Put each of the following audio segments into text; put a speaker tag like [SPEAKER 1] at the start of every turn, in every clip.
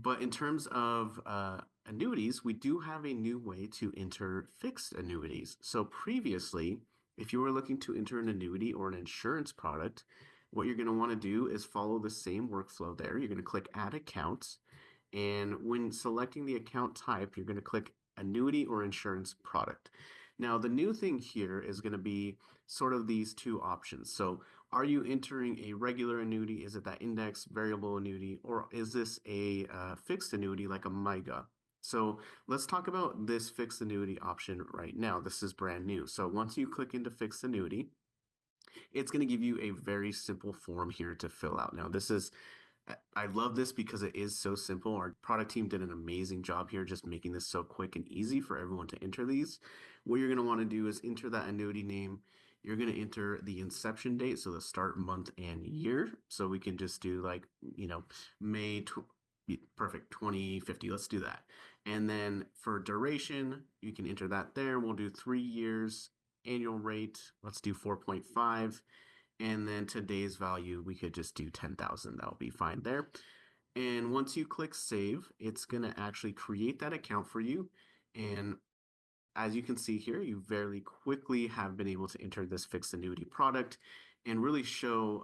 [SPEAKER 1] But in terms of annuities, we do have a new way to enter fixed annuities. So previously, if you were looking to enter an annuity or an insurance product, what you're going to want to do is follow the same workflow there. You're going to click Add Accounts. And when selecting the account type, you're going to click annuity or insurance product. Now, the new thing here is going to be sort of these two options. So, are you entering a regular annuity? Is it that index variable annuity, or is this a fixed annuity like a MYGA? So, let's talk about this fixed annuity option right now. This is brand new. So, once you click into fixed annuity, it's going to give you a very simple form here to fill out. Now, this is I love this because it is so simple. Our product team did an amazing job here just making this so quick and easy for everyone to enter these. What you're going to want to do is enter that annuity name. You're going to enter the inception date, so the start month and year. So we can just do like, May, perfect, 2050. Let's do that. And then for duration, you can enter that there. We'll do 3 years, annual rate. Let's do 4.5. And then today's value, we could just do 10,000. That'll be fine there. And once you click save, it's going to actually create that account for you. And as you can see here, you very quickly have been able to enter this fixed annuity product and really show,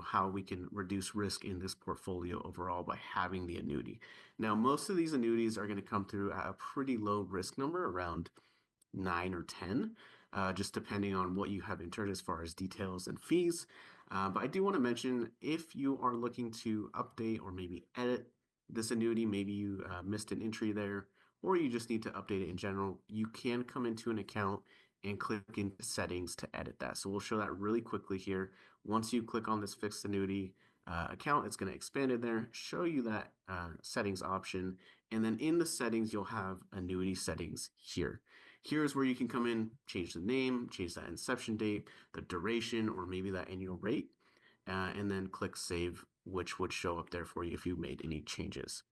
[SPEAKER 1] how we can reduce risk in this portfolio overall by having the annuity. Now, most of these annuities are going to come through at a pretty low risk number, around 9 or 10, just depending on what you have entered as far as details and fees. But I do want to mention if you are looking to update or maybe edit this annuity, maybe you missed an entry there, or you just need to update it in general, you can come into an account and click into settings to edit that. So we'll show that really quickly here. Once you click on this fixed annuity account, it's going to expand it there, show you that settings option, and then in the settings, you'll have annuity settings here. Here's where you can come in, change the name, change that inception date, the duration, or maybe that annual rate, and then click save, which would show up there for you if you made any changes.